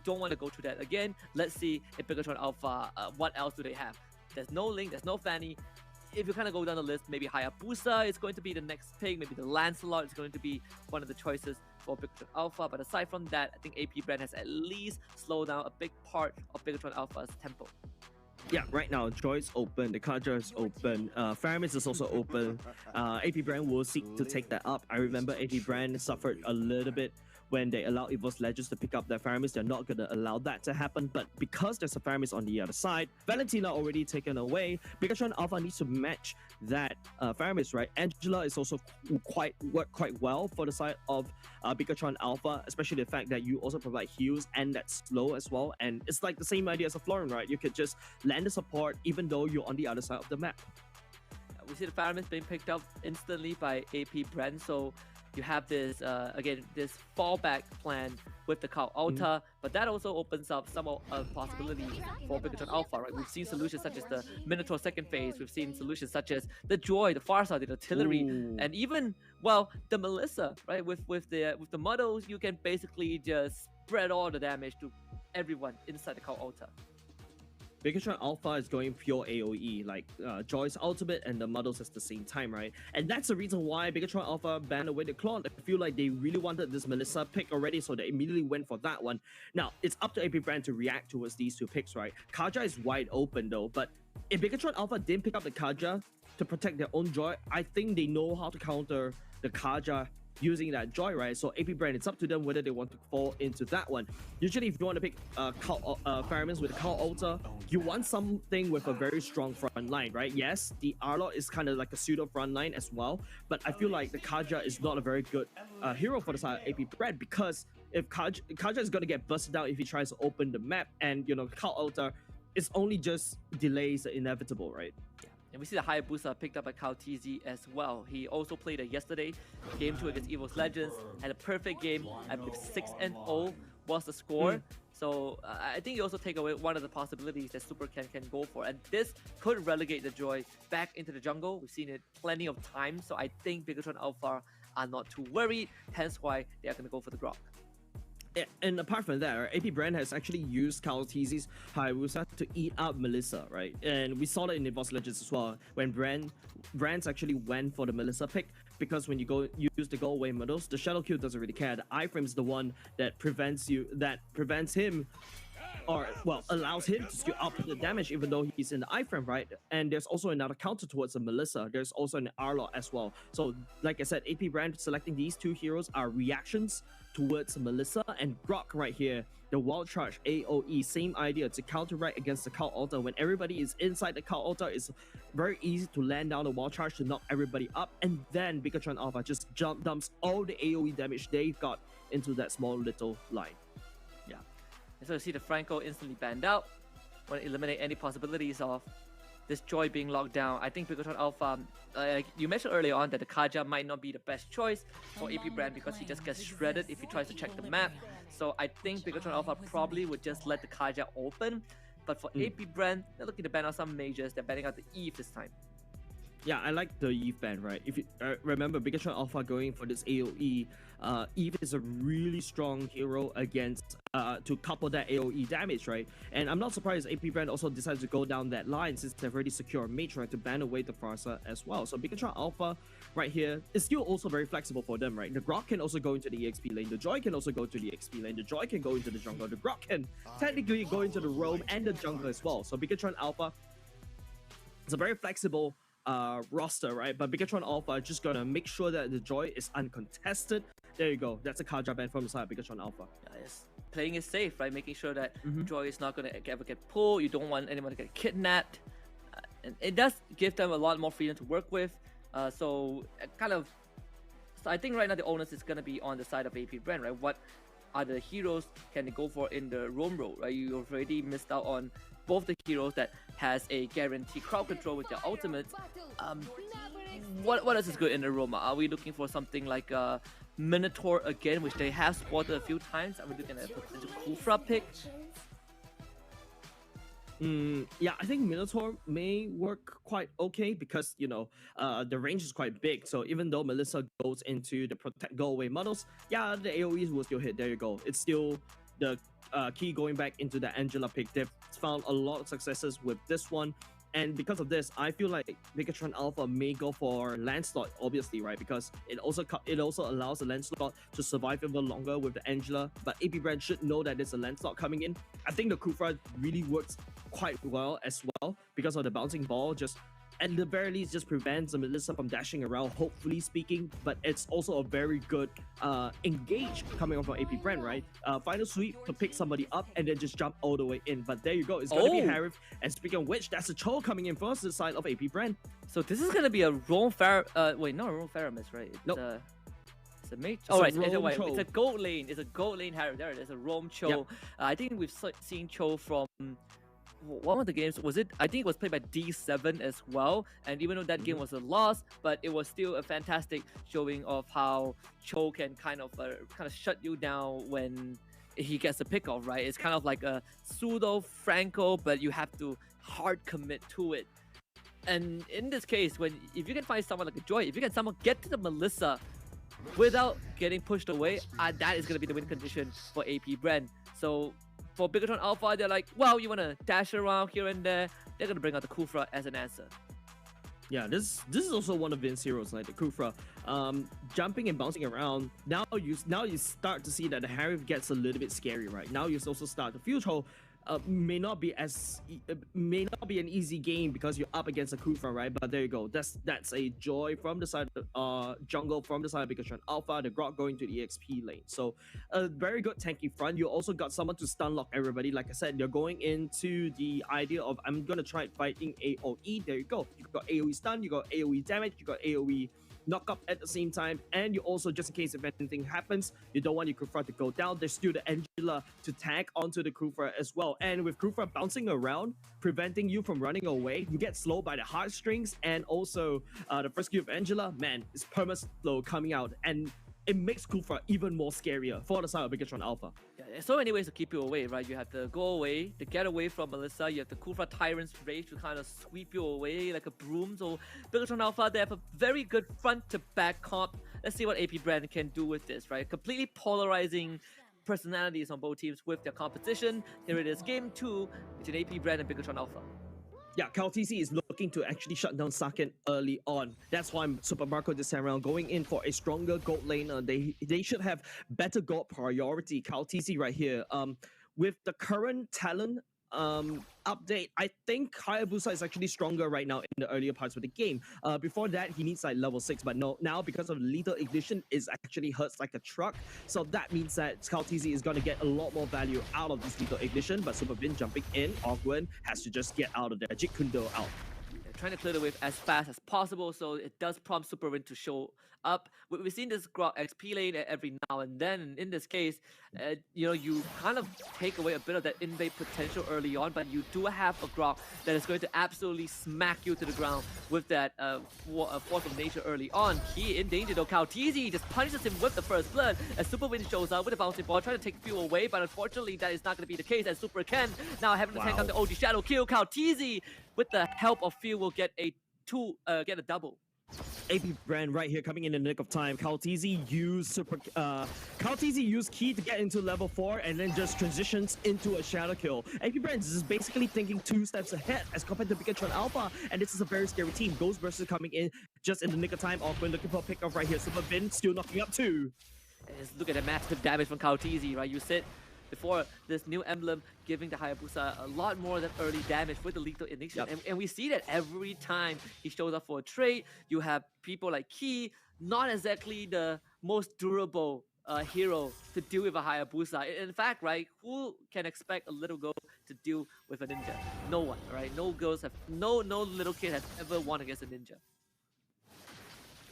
don't want to go through that again. Let's see if Bigatron Alpha, what else do they have? There's no Link, there's no Fanny. If you kind of go down the list, maybe Hayabusa is going to be the next pick. Maybe the Lancelot is going to be one of the choices for Bigatron Alpha. But aside from that, I think AP Bren has at least slowed down a big part of Bigatron Alpha's tempo. Yeah, right now, Joy is open, the Kaja is open, Faramis is also open. AP Brand will seek to take that up. I remember AP Brand suffered a little bit when they allow EVOS Legends to pick up their Faramis. They're not going to allow that to happen, but because there's a Faramis on the other side, Valentina already taken away, Bigatron Alpha needs to match that Faramis, right? Angela is also worked quite well for the side of Bigatron Alpha, especially the fact that you also provide heals and that's slow as well, and it's like the same idea as a Florin, right? You could just land the support even though you're on the other side of the map. We see the Faramis being picked up instantly by AP Bren, so you have this, again, this fallback plan with the Cow Alta, but that also opens up some possibilities for Bigatron Alpha, right? We've seen solutions such as the Minotaur second phase, we've seen solutions such as the Joy, the Farsight, the Artillery, and even, well, the Melissa, right? With the models, you can basically just spread all the damage to everyone inside the Cow Alta. Bigatron Alpha is going pure AoE, like Joy's ultimate and the models at the same time, right? And that's the reason why Bigatron Alpha banned away the clone. I feel like they really wanted this Melissa pick already, so they immediately went for that one. Now, it's up to AP Brand to react towards these two picks, right? Kaja is wide open though, but if Bigatron Alpha didn't pick up the Kaja to protect their own Joy, I think they know how to counter the Kaja using that Joy, right? So AP Brand, it's up to them whether they want to fall into that one. Usually, if you want to pick Faramis with a Cow Alta, you want something with a very strong front line, right? Yes, the Arlot is kind of like a pseudo front line as well, but I feel like the Kaja is not a very good hero for the side of AP Brand, because if Kaja is going to get busted out if he tries to open the map, and you know, Cow Alta, it's only just delays the inevitable, right? And we see the Hayabusa picked up by Kyle TZ as well. He also played it yesterday, game 2 against EVOS Legends, had a perfect game. I believe 6-0 was the score. So I think you also take away one of the possibilities that Super can go for. And this could relegate the Joy back into the jungle. We've seen it plenty of times. So I think Bigatron Alpha are not too worried, hence why they are going to go for the Grok. And apart from that, right, AP Brand has actually used Kyle TZ's Hayabusa to eat up Melissa, right? And we saw that in the EVOS Legends as well, when Brands actually went for the Melissa pick, because when you use the go away models, the Shadow Q doesn't really care. The iframe is the one that prevents him, or well, allows him to skew up the damage even though he's in the iframe, right? And there's also another counter towards the Melissa. There's also an Arlot as well. So like I said, AP Brand selecting these two heroes are reactions towards Melissa, and Grok right here, the Wild Charge AoE, same idea to counteract against the Cow Alta. When everybody is inside the Cow Alta, it's very easy to land down the Wild Charge to knock everybody up, and then Bigatron Alpha just dumps all the AoE damage they've got into that small little line. Yeah. And so you see the Franco instantly banned out. Want to eliminate any possibilities of this Joy being locked down. I think Bigatron Alpha, you mentioned earlier on that the Kaja might not be the best choice for AP Brand because he just gets shredded if he tries to check the map. So I think Bigatron Alpha probably would just let the Kaja open. But for AP Brand, they're looking to ban out some mages. They're banning out the Eve this time. Yeah, I like the Eve ban, right? If you remember, Bigatron Alpha going for this AoE, Eve is a really strong hero against to couple that AoE damage, right? And I'm not surprised AP Brand also decided to go down that line since they've already secured a mage, right, to ban away the Farsa as well. So Bigatron Alpha right here is still also very flexible for them, right? The Grok can also go into the EXP lane, the Joy can also go to the EXP lane, the Joy can go into the jungle, the Grok can technically go into the roam and the jungle as well. So Bigatron Alpha is a very flexible roster, right? But Bigatron Alpha are just gonna make sure that the Joy is uncontested. There you go. That's a Kaja ban from the side of Bigatron Alpha. Yes. Playing it safe, right? Making sure that Joy is not gonna ever get pulled. You don't want anyone to get kidnapped. And it does give them a lot more freedom to work with. So I think right now the onus is gonna be on the side of AP Brand, right? What are the heroes can they go for in the roam role, right? You already missed out on both the heroes that has a guaranteed crowd control with their ultimates. What else is good in the roam? Are we looking for something like Minotaur again, which they have spotted a few times? Are we looking at a potential Kufra pick? Yeah, I think Minotaur may work quite okay because, you know, the range is quite big. So even though Melissa goes into the protect go away models, yeah, the AoEs will still hit. There you go. It's still the Key going back into the Angela pick. They've found a lot of successes with this one. And because of this, I feel like Megatron Alpha may go for Lancelot, obviously, right? Because it also allows the Lancelot to survive even longer with the Angela. But AP Bren should know that there's a Lancelot coming in. I think the Kufra really works quite well as well because of the bouncing ball. Just at the very least, just prevents the Melissa from dashing around, hopefully speaking. But it's also a very good engage coming off from AP Bren, right? Final sweep to pick somebody up and then just jump all the way in. But there you go. It's going to be Harif. And speaking of which, that's a Cho coming in first the side of AP Bren. So this is going to be a Rome wait, not a Rome Faramis, right? It's nope. It's a mage. Oh, right. It's a gold lane. It's a gold lane Harif. There it is. A Rome Cho. Yep. I think we've seen Cho from one of the games. Was it? I think it was played by D7 as well. And even though that game was a loss, but it was still a fantastic showing of how Cho can kind of shut you down when he gets a pick off, right? It's kind of like a pseudo Franco, but you have to hard commit to it. And in this case, if you can find someone like a Joy, if you can get to the Melissa without getting pushed away, that is going to be the win condition for AP Bren. So for Bigatron Alpha, they're like, well, you want to dash around here and there. They're going to bring out the Kufra as an answer. Yeah, this is also one of Vin's heroes, like the Kufra. Jumping and bouncing around. Now you start to see that the Harif gets a little bit scary, right? Now you also start to feel how may not be an easy game because you're up against a Kufra, right? But there you go. That's a Joy from the side of jungle, from the side of Bigatron Alpha, the Grok going to the EXP lane. So a very good tanky front. You also got someone to stun lock everybody. Like I said, you're going into the idea of I'm gonna try fighting AoE. There you go. You got AoE stun, you got AoE damage, you got AoE knock up at the same time, and you also, just in case if anything happens, you don't want your Kufra to go down. There's still the Angela to tag onto the Kufra as well. And with Kufra bouncing around, preventing you from running away, you get slowed by the heartstrings, and also the first Q of Angela, man, is perma slow coming out, and it makes Kufra even more scarier for the side of Bigatron Alpha. Yeah, there's so many ways to keep you away, right? You have to go away, to get away from Melissa. You have the Kufra Tyrant's Rage to kind of sweep you away like a broom. So Bigatron Alpha, they have a very good front-to-back comp. Let's see what AP Bren can do with this, right? Completely polarizing personalities on both teams with their competition. Here it is, Game 2 between AP Bren and Bigatron Alpha. Yeah, KTC is looking to actually shut down Saken early on. That's why Super Marco this time around going in for a stronger gold laner. They should have better gold priority. KTC right here. With the current talent update, I think Hayabusa is actually stronger right now in the earlier parts of the game. Before that, he needs like level 6, but no, now because of lethal ignition, it actually hurts like a truck. So that means that KTC is going to get a lot more value out of this lethal ignition, but Super Bin jumping in, Ogwen has to just get out of there. Jit Kundo out. They're trying to clear the wave as fast as possible, so it does prompt Super Win to show up. We've seen this Grok XP lane every now and then, and in this case, you kind of take away a bit of that invade potential early on, but you do have a Grok that is going to absolutely smack you to the ground with that force of nature early on. He in danger though. KTZ just punishes him with the first blood as Super Win shows up with a bouncing ball, trying to take fuel away, but unfortunately that is not going to be the case as Super Ken now having to tank out the OG Shadow kill. KTZ with the help of fuel will get a double. AP Bren right here coming in the nick of time. KTZ used Key to get into level 4 and then just transitions into a shadow kill. AP Bren is basically thinking 2 steps ahead as compared to Bigatron Alpha, and this is a very scary team. Ghostbusters coming in just in the nick of time. Ogwen looking for a pick off right here. Super Bin still knocking up 2. And just look at the massive damage from KTZ, right? You said before this new emblem giving the Hayabusa a lot more than early damage with the lethal ignition. Yep. And we see that every time he shows up for a trade. You have people like Key, not exactly the most durable hero to deal with a Hayabusa. In fact, right, who can expect a little girl to deal with a ninja? No one, right? No little kid has ever won against a ninja.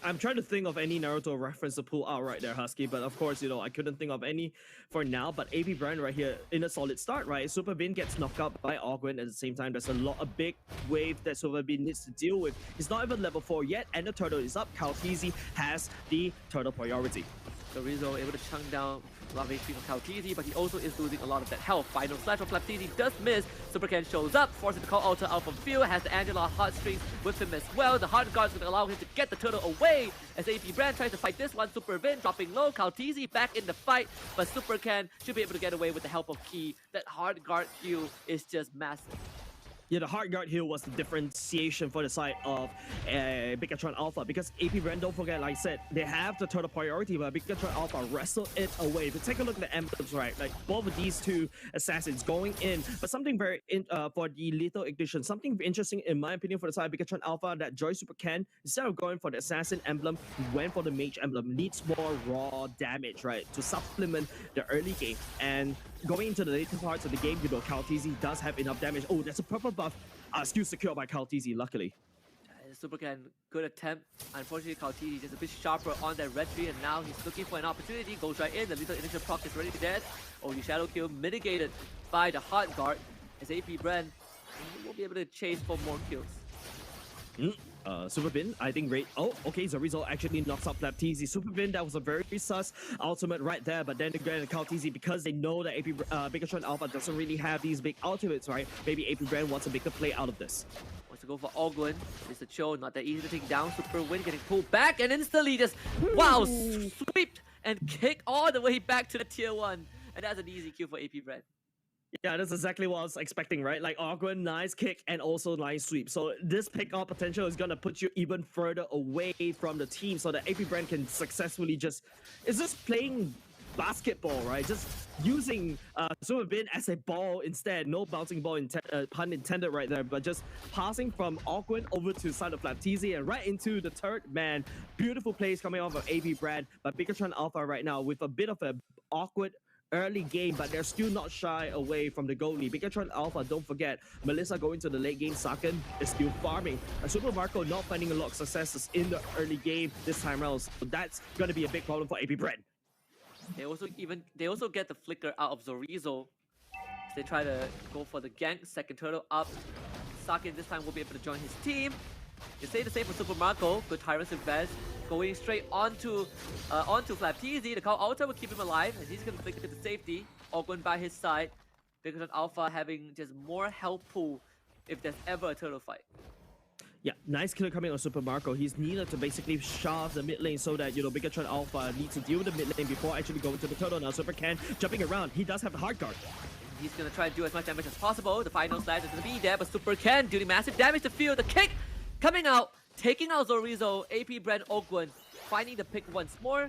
I'm trying to think of any Naruto reference to pull out right there, Husky, but of course, I couldn't think of any for now. But AP Bren right here in a solid start, right? Super Bin gets knocked out by Ogwen at the same time. There's a big wave that Super Bin needs to deal with. He's not even level 4 yet, and the turtle is up. KTZ has the turtle priority. So Rizzo able to chunk down A lot of HP from Calteezy, but he also is losing a lot of that health. Final slash from Flapteezy does miss. Supercan shows up, forcing the call Alta out from field, has the Angela heartstrings with him as well. The hard guard is going to allow him to get the turtle away as AP Bren tries to fight this one. Super Vin dropping low, Calteezy back in the fight, but Supercan should be able to get away with the help of Key. That hard guard heal is just massive. Yeah, the hard guard heal was the differentiation for the side of Bigatron Alpha, because AP Bren, don't forget, like I said, they have the turtle priority, but Bigatron Alpha wrestled it away. If you take a look at the emblems, right, like both of these two assassins going in, but something very for the lethal ignition, something interesting in my opinion for the side of Bigatron Alpha, that Joy Super Ken, instead of going for the assassin emblem, went for the mage emblem. Needs more raw damage, right, to supplement the early game. And going into the later parts of the game, you know, Calteezy does have enough damage. Oh, that's a purple buff. Still secured by Calteezy, luckily. Supercan, good attempt. Unfortunately, Calteezy just a bit sharper on that red tree, and now he's looking for an opportunity. Goes right in. The little initial proc is already dead. Only shadow kill mitigated by the hard guard as AP Bren will be able to chase for more kills. Super Bin, I think oh, okay, Zorizo actually knocks out Flapteezy. Super Bin, that was a very sus ultimate right there, but then again, Calteezy, because they know that Bigatron Alpha doesn't really have these big ultimates, right? Maybe AP Bren wants to make a play out of this. Wants to go for Ogwin. It's a chill, not that easy to take down. Super Win getting pulled back and instantly just, wow, swept and kick all the way back to the tier 1. And that's an easy kill for AP Bren. Yeah, that's exactly what I was expecting, right? Like awkward, nice kick, and also nice sweep. So this pick-up potential is gonna put you even further away from the team, so that AP Bren can successfully just playing basketball, right? Just using Super Bin as a ball instead. No bouncing ball, pun intended right there, but just passing from awkward over to side of Flapteezy and right into the third man. Beautiful plays coming off of AP Bren, but Bigatron Alpha right now with a bit of a awkward early game, but they're still not shy away from the goalie. Bigatron Alpha, don't forget, Melissa going to the late game, Saken is still farming. And Super Marco not finding a lot of successes in the early game this time around, so that's going to be a big problem for AP Bren. They also get the flicker out of Zorizo. They try to go for the gank, second turtle up. Saken this time will be able to join his team. They say the same for Super Marco. Good Tyrant's Invest. Going straight onto Flapteezy. The call Alta will keep him alive, and he's gonna flick it to the safety. Ogwin by his side. Bigatron Alpha having just more health pool if there's ever a turtle fight. Yeah, nice kill coming on Super Marco. He's needed to basically shove the mid lane so that, you know, Bigatron Alpha needs to deal with the mid lane before actually going to the turtle. Now Super Ken jumping around. He does have the hard guard. He's gonna try to do as much damage as possible. The final slash is gonna be there, but Super Ken doing massive damage to field. The kick coming out, taking out Zorizo. AP Bren Ogwin finding the pick once more.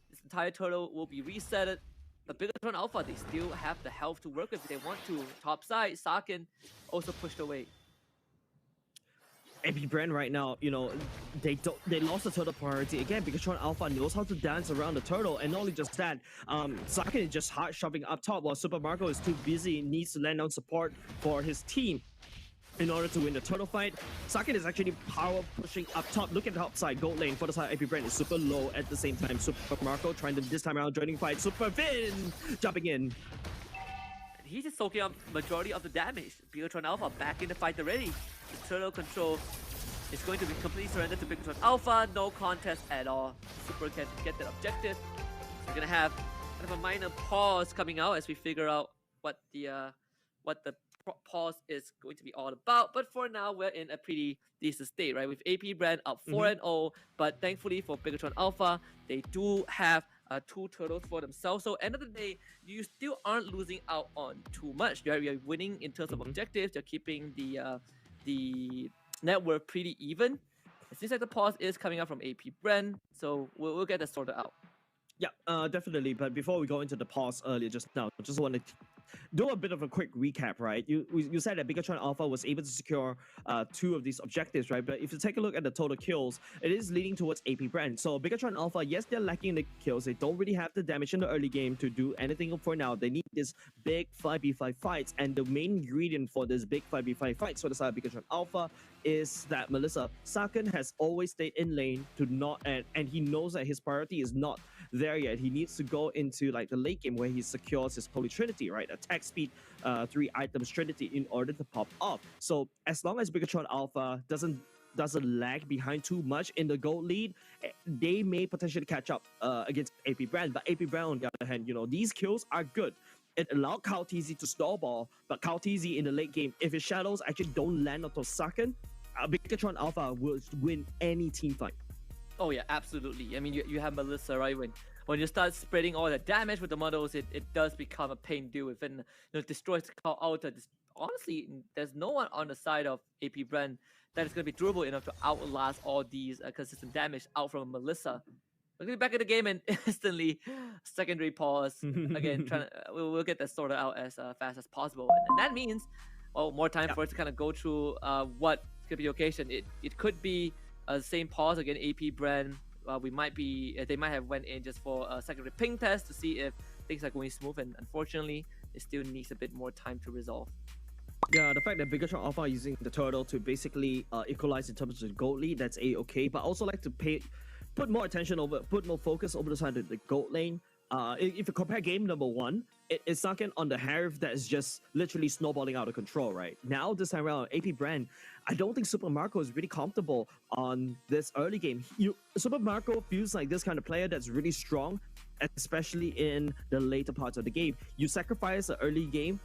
This entire turtle will be resetted. But Bigatron Alpha, they still have the health to work with if they want to. Top side, Saken also pushed away. AP Bren right now, you know, they lost the turtle priority again. Bigatron Alpha knows how to dance around the turtle, and not only just that, Saken is just hard shoving up top while Super Marco is too busy, needs to land on support for his team in order to win the turtle fight. Saken is actually power pushing up top. Look at the top side, gold lane for the side. AP Bren is super low at the same time. Super Marco trying to this time around joining fight. Super Vin jumping in. He's just soaking up majority of the damage. Bigatron Alpha back in the fight already. The turtle control is going to be completely surrendered to Bigatron Alpha. No contest at all. Super can get that objective. We're gonna have kind of a minor pause coming out as we figure out what the pause is going to be all about. But for now, we're in a pretty decent state, right? With AP Bren up 4-0, but thankfully for Bigatron Alpha, they do have 2 turtles for themselves. So end of the day, you still aren't losing out on too much. You're winning in terms of objectives. You're keeping the net worth pretty even. It seems like the pause is coming out from AP Bren, so we'll get that sorted out. Yeah, definitely. But before we go into the pause earlier just now, I just want to do a bit of a quick recap, right? You said that Bigatron Alpha was able to secure 2 of these objectives, right? But if you take a look at the total kills, it is leading towards AP Bren. So Bigatron Alpha, yes, they're lacking the kills. They don't really have the damage in the early game to do anything for now. They need this big 5v5 fights, and the main ingredient for this big 5v5 fights for the side of Bigatron Alpha is that Melissa Saken has always stayed in lane to not, and he knows that his priority is not there yet. He needs to go into like the late game where he secures his Holy Trinity, right? Attack speed, 3 items Trinity in order to pop off. So as long as Bigatron Alpha doesn't doesn't lag behind too much in the gold lead, they may potentially catch up against AP Bren. But AP Bren, on the other hand, these kills are good. It allowed KaoTZ to snowball, but KaoTZ in the late game, if his shadows actually don't land onto Saken, Bigatron Alpha will win any team fight. Oh yeah, absolutely. I mean, you have Melissa, right? When you start spreading all the damage with the models, it does become a pain to deal with, and destroys the Kao Alta. Honestly, there's no one on the side of AP Bren that is going to be durable enough to outlast all these consistent damage out from Melissa. We're going to be back in the game and instantly secondary pause. Again, we'll get that sorted out as fast as possible. And that means, more time for us to kind of go through what could be the occasion. It could be the same pause again, AP Bren. They might have went in just for a secondary ping test to see if things are going smooth. And unfortunately, it still needs a bit more time to resolve. Yeah, the fact that Bigatron Alpha are using the turtle to basically equalize in terms of the gold lead, that's a-okay. But I also like to put more focus over the side of the gold lane. If you compare game number 1, it's Saken on the Harif that is just literally snowballing out of control, right? Now, this time around, AP Bren, I don't think Super Marco is really comfortable on this early game. Super Marco feels like this kind of player that's really strong, especially in the later parts of the game. You sacrifice the early game,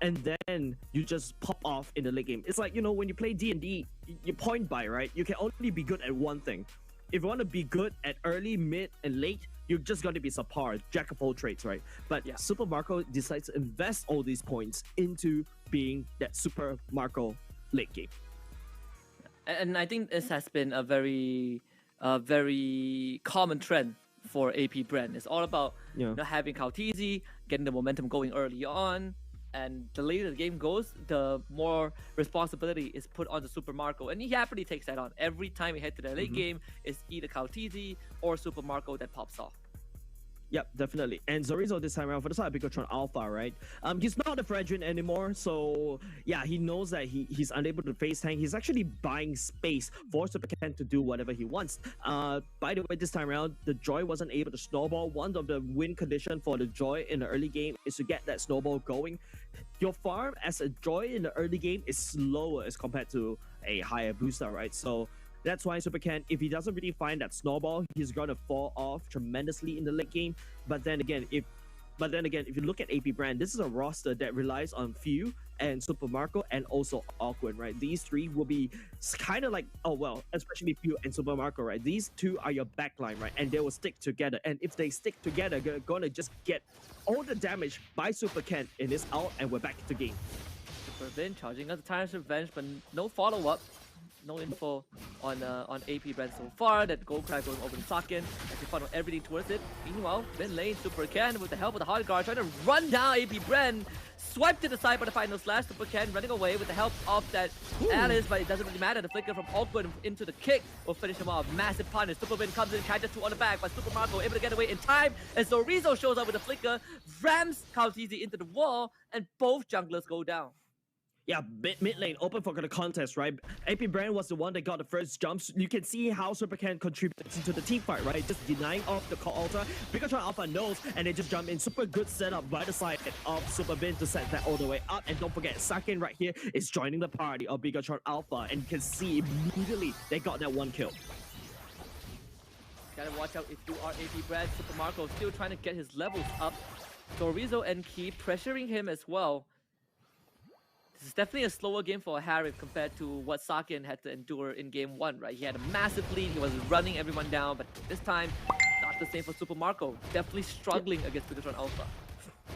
and then you just pop off in the late game. It's like, when you play D&D, you point by, right? You can only be good at one thing. If you want to be good at early, mid, and late, you're just going to be subpar, jack of all trades, right? But Super Marco decides to invest all these points into being that Super Marco late game. And I think this has been a very common trend for AP Bren. It's all about having KaoTZ, getting the momentum going early on, and the later the game goes, the more responsibility is put on the Super Marco, and he happily takes that on. Every time we head to the late game, it's either KaoTZ or Super Marco that pops off. Yep, definitely. And Zorizo this time around for the side of Bigatron Alpha, right? He's not a Fredrin anymore, so yeah, he knows that he's unable to face tank. He's actually buying space for Super Ken to do whatever he wants. By the way, this time around, the Joy wasn't able to snowball. One of the win condition for the Joy in the early game is to get that snowball going. Your farm as a Joy in the early game is slower as compared to a higher booster, right? So that's why Super Ken, if he doesn't really find that snowball, he's going to fall off tremendously in the late game. But then again, if you look at AP Bren, this is a roster that relies on Few and Super Marco and also Awkward, right? These three will be kind of like, especially Few and Super Marco, right? These two are your backline, right? And they will stick together. And if they stick together, they're going to just get all the damage by Super Ken in this out, and we're back to game. Super Bin charging us the Tyrant's Revenge, but no follow-up. No info on AP Bren so far. That Gold Crack going over to Saken as he funneled everything towards it. Meanwhile, mid lane, Super Ken with the help of the Hard Guard trying to run down AP Bren. Swiped to the side by the final slash. Super Ken running away with the help of that Alice, but it doesn't really matter. The flicker from Awkward into the kick will finish him off. Massive punish. Super Bin comes in, catches two on the back, but Super Marco able to get away in time. And Zorizo shows up with the flicker, rams KaoTZ into the wall, and both junglers go down. Yeah, mid lane open for the contest, right? AP Bren was the one that got the first jumps. You can see how Super Ken contributes into the team fight, right? Just denying off the call altar. Bigatron Alpha knows, and they just jump in. Super good setup by the side of Super Bin to set that all the way up. And don't forget, Saken right here is joining the party of Bigatron Alpha, and you can see immediately they got that one kill. Gotta watch out if you are AP Bren. Super Marco still trying to get his levels up. Zorizo and Key pressuring him as well. This is definitely a slower game for Harif compared to what Saken had to endure in game 1, right? He had a massive lead, he was running everyone down, but this time, not the same for Super Marco. Definitely struggling against Bigatron Alpha.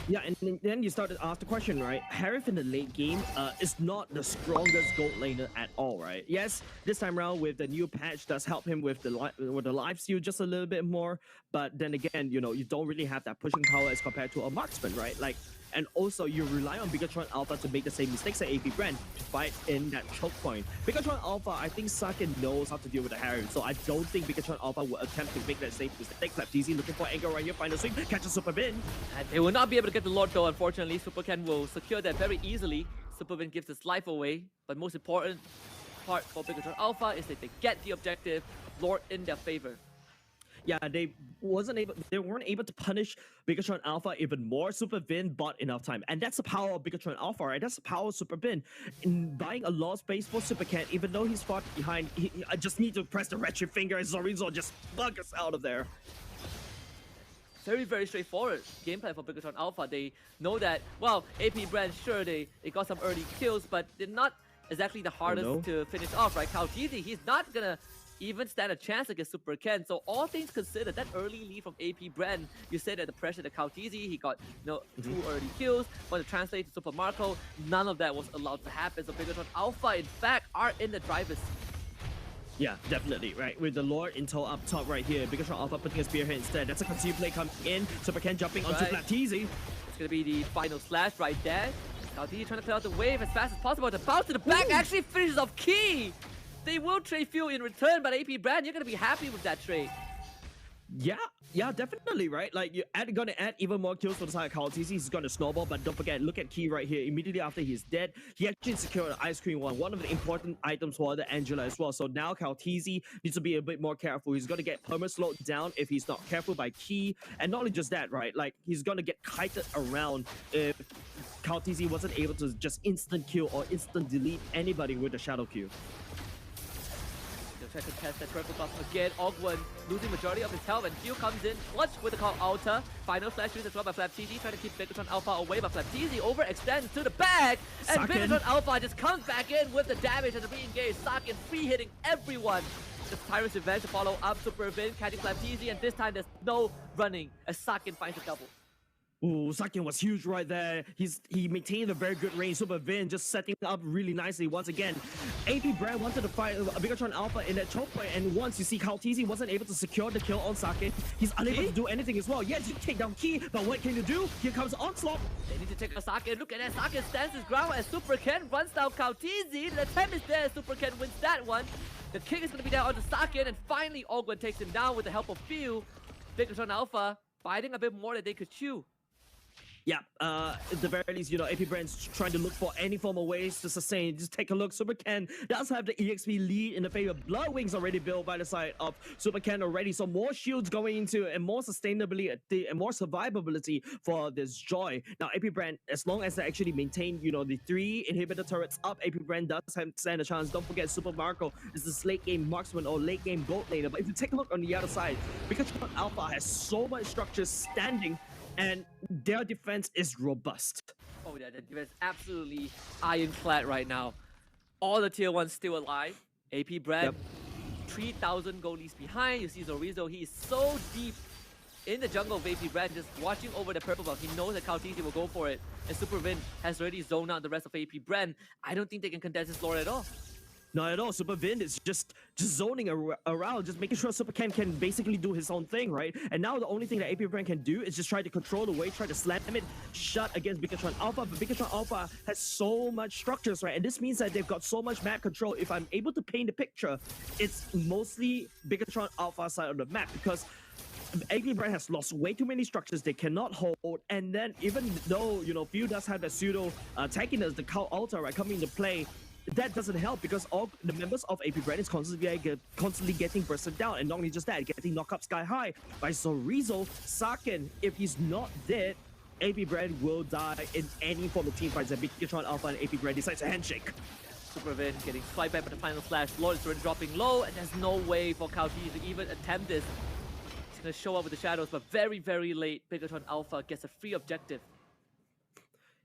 Yeah, and then you start to ask the question, right? Harif in the late game is not the strongest gold laner at all, right? Yes, this time around with the new patch does help him with the life steal just a little bit more, but then again, you don't really have that pushing power as compared to a marksman, right? And also, you rely on Bigatron Alpha to make the same mistakes as AP Bren to fight in that choke point. Bigatron Alpha, I think Saken knows how to deal with the Harry, so I don't think Bigatron Alpha will attempt to make that same mistake. KaoTZ looking for angle right here, final swing, catches Super Bin. And they will not be able to get the Lord though, unfortunately. Super Ken will secure that very easily. Super Bin gives his life away, but most important part for Bigatron Alpha is that they get the objective of Lord in their favor. yeah, they weren't able to punish Bigatron Alpha even more. Super Vin bought enough time, and that's the power of Bigatron Alpha, right? That's the power of Super Vin in buying a lot of space for Super Ken. Even though he's far behind, I just need to press the retro finger, and Zorizo just bug us out of there. Very, very straightforward gameplay for Bigatron Alpha. They know that, well, AP Bren, sure, they got some early kills, but they're not exactly the hardest to finish off, right? Kaotizi, he's not gonna even stand a chance against Super Ken. So all things considered, that early lead from AP Bren, you said that the pressure to Kaotizi, he got 2 early kills, but to translate to Super Marco, none of that was allowed to happen. So Bigatron Alpha, in fact, are in the driver's seat. Yeah, definitely, right? With the Lord Intel up top right here, Bigatron Alpha putting a spear here instead. That's a concealed play coming in. Super Ken jumping onto Flapteezy. It's gonna be the final slash right there. Kaotizi trying to clear out the wave as fast as possible. The bounce to the back actually finishes off Key. They will trade fuel in return, but AP Bren, you're gonna be happy with that trade. Yeah, definitely, right? Like, you're gonna add even more kills for the side of Kaotizi. He's gonna snowball, but don't forget, look at Key right here. Immediately after he's dead, he actually secured the Ice Cream one of the important items for the Angela as well. So now Kaotizi needs to be a bit more careful. He's gonna get perma-slowed down if he's not careful by Key. And not only just that, right? Like, he's gonna get kited around if Kaotizi wasn't able to just instant kill or instant delete anybody with the Shadow Q. Try to test that triple buff again. Ogwen losing majority of his health, and Gil comes in clutch with the call Alta. Final flash used as well by Flapteezy, trying to keep Bigatron Alpha away, but Flapteezy overextends to the back, and Bigatron Alpha just comes back in with the damage and the re-engage. Sakin free hitting everyone. The Tyrant's Revenge to follow up Super Vin, catching Flapteezy, and this time there's no running as Sakin finds a double. Ooh, Sakin was huge right there. He maintained a very good range. Super Vin just setting up really nicely once again. AP Bren wanted to fight Bigatron Alpha in that choke point, and once you see Kaotizi wasn't able to secure the kill on Sakin, he's unable to do anything as well. Yes, you take down Key, but what can you do? Here comes Onslaught. They need to take a Sakin. Look at that. Sakin stands his ground as Super Ken runs down Kaotizi. The attempt is there. Super Ken wins that one. The kick is going to be down onto Sakin, and finally Ogwen takes him down with the help of Few. Bigatron Alpha fighting a bit more than they could chew. Yeah, at the very least, you know, AP Bren's trying to look for any form of ways to sustain. Just take a look. Super Ken does have the EXP lead in the favor. Blood Wings already built by the side of Super Ken already. So more shields going into and more sustainability and more survivability for this Joy. Now, AP Bren, as long as they actually maintain, you know, the 3 inhibitor turrets up, AP Bren does stand a chance. Don't forget, Super Marco is this late game marksman or late game gold laner. But if you take a look on the other side, because Alpha has so much structure standing, and their defense is robust. Oh yeah, the defense is absolutely ironclad right now. All the tier 1s still alive. AP Bren, 3,000 goalies behind. You see Zorizo, he is so deep in the jungle of AP Bren, just watching over the purple buff. He knows that Kaotizi will go for it. And Super Vin has already zoned out the rest of AP Bren. I don't think they can contest his lore at all. Not at all. Super Vin is just zoning around, just making sure Super Ken can basically do his own thing, right? And now the only thing that AP Bren can do is just try to control the wave, try to slam it shut against Bigatron Alpha. But Bigatron Alpha has so much structures, right? And this means that they've got so much map control. If I'm able to paint the picture, it's mostly Bigatron Alpha side of the map, because AP Bren has lost way too many structures they cannot hold, and then even though, you know, Few does have that pseudo tankiness, the Cow Altar, right, coming into play, that doesn't help because all the members of AP Bren is constantly getting bursted down, and not only just that, getting knocked up sky high by Zorizo. Sakin, if he's not dead, AP Bren will die in any form of team fights, and Bigatron Alpha and AP Bren decides a handshake. Super Vin getting swiped back by the final slash. Lord is already dropping low, and there's no way for Kaotizi to even attempt this. He's gonna show up with the shadows, but very, very late. Bigatron Alpha gets a free objective.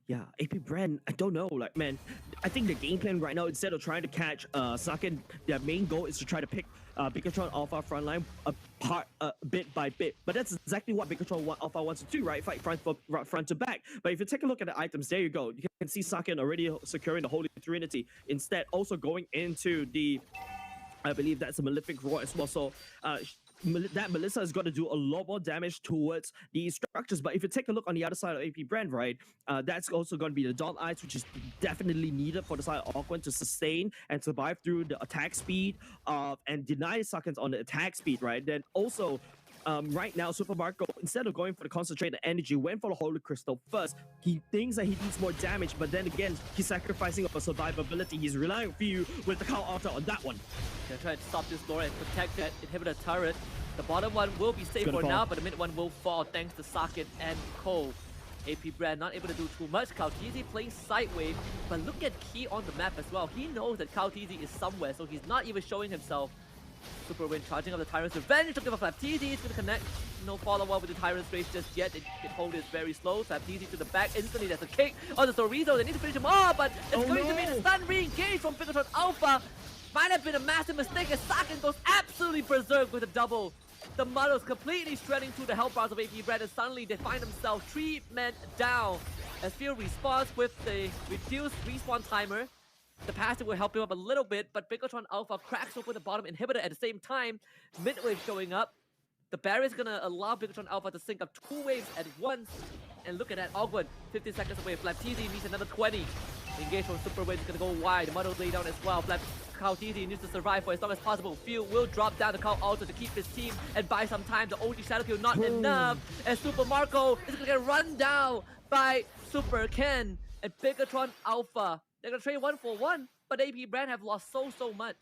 Yeah, AP Bren, I don't know, like, man, I think the game plan right now, instead of trying to catch Sakin, their main goal is to try to pick Bigatron Alpha frontline apart bit by bit. But that's exactly what Bigatron Alpha wants to do, right? Fight front to back. But if you take a look at the items, there you go. You can see Sakin already securing the Holy Trinity. Instead, also going into the, I believe that's a Malefic Roar as well. So, that Melissa is going to do a lot more damage towards these structures. But if you take a look on the other side of AP Bren, right, that's also going to be the Dawn Eyes, which is definitely needed for the side of Ogwen to sustain and survive through the attack speed and deny seconds on the attack speed, right? Then also, right now, Super Marco, instead of going for the concentrated energy, went for the Holy Crystal first. He thinks that he needs more damage, but then again, he's sacrificing for survivability. He's relying on Few with the Cow Altar on that one. Gonna try to stop this door and protect that inhibitor turret. The bottom one will be safe for fall. now, but the mid one will fall thanks to Sakin and Cole. AP Bren not able to do too much. Kautizi playing sideways, but look at Key on the map as well. He knows that Kautizi is somewhere, so he's not even showing himself. Super Win charging up the Tyrant's Revenge, looking for Flaptizi. He's going to connect. No follow-up with the Tyrant's Race just yet. The hold is very slow. Flaptizi to the back instantly. There's a kick on the Sorizo. They need to finish him off, but it's going to be the stun re-engage from Bigatron Alpha. Might have been a massive mistake as Sakin goes absolutely berserk with a double. The Muddles completely shredding through the health bars of AP Bren, and suddenly they find themselves 3 men down. As Field responds with the reduced respawn timer. The passive will help him up a little bit, but Bigatron Alpha cracks open the bottom inhibitor at the same time. Midwave showing up. The barrier is gonna allow Bigatron Alpha to sync up 2 waves at once. And look at that, Ogwen, 15 seconds away. Flaptizi needs another 20. Engage from Super Wave is gonna go wide. The Muddles lay down as well. Kautizi needs to survive for as long as possible. Field will drop down the Cow Alto to keep his team and buy some time. The OG Shadow Kill not enough. And Super Marco is gonna get run down by Super Ken and Bigatron Alpha. They're gonna trade 1 for 1, but AP Bren have lost so much.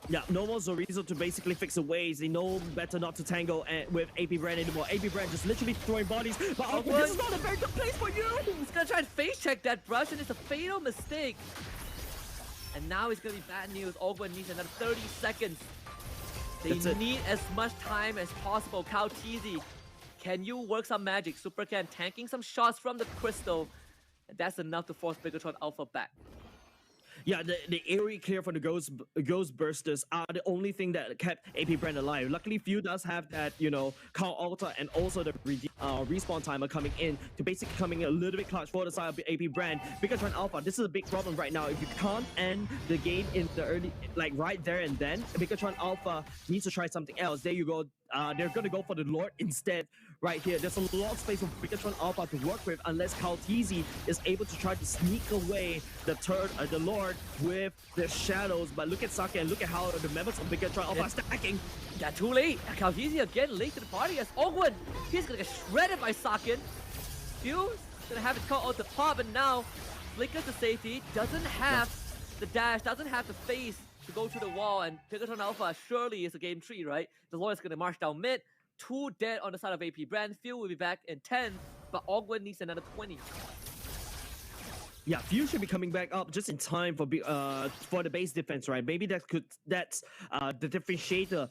Yeah, no more Zorizo to basically fix the waves. They know better not to tangle with AP Bren anymore. AP Bren just literally throwing bodies. But this is not a very good place for you! He's gonna try and face check that brush, and it's a fatal mistake. And now it's gonna be bad news. Ogwen needs another 30 seconds. They need as much time as possible. Kautizi, can you work some magic? Super Ken tanking some shots from the crystal. And that's enough to force Bigatron Alpha back. Yeah, the area clear from the ghost bursters are the only thing that kept AP Bren alive. Luckily, Few does have that, you know, Cow Altar and also the respawn timer coming in to basically coming in a little bit clutch for the side of AP Bren. Bigatron Alpha, this is a big problem right now. If you can't end the game in the early, like right there and then, Bigatron Alpha needs to try something else. There you go. They're gonna go for the Lord instead. Right here, there's a lot of space for Bigatron Alpha to work with unless Kautizi is able to try to sneak away the Lord with the shadows. But look at Saki and look at how the members of Bigatron Alpha are stacking. Yeah, too late. Kautizi again late to the party as Ogwen. He's gonna get shredded by Sakin. Fuse gonna have his call out to pop, and now Flicker to safety. Doesn't have the dash, doesn't have the face to go to the wall, and Bigatron Alpha surely is a game 3, right? The Lord is gonna march down mid. 2 dead on the side of AP Bren. Phil will be back in 10, but Ogwen needs another 20. Yeah, Few should be coming back up just in time for the base defense, right? Maybe that's the differentiator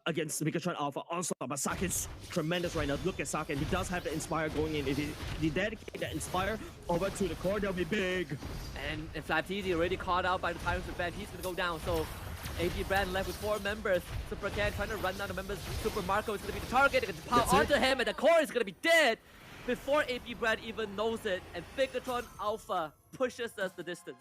against Bigatron Alpha onslaught. But Sakin's tremendous right now. Look at Sakin. He does have the Inspire going in. If he dedicate that Inspire over to the core, that'll be big. And Flaptizi already caught out by the Tyrant's Revenge. He's gonna go down. So AP Bren left with 4 members. Super Ken trying to run down the members. Super Marco is going to be the target. They're going to power onto him, and the core is going to be dead before AP Bren even knows it. And Bigatron Alpha pushes us the distance.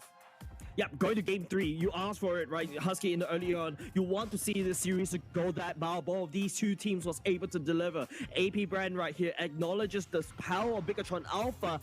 Yeah, going to game 3. You asked for it, right, Husky, in the early on. You want to see this series to go that well. Both these 2 teams was able to deliver. AP Bren right here acknowledges the power of Bigatron Alpha,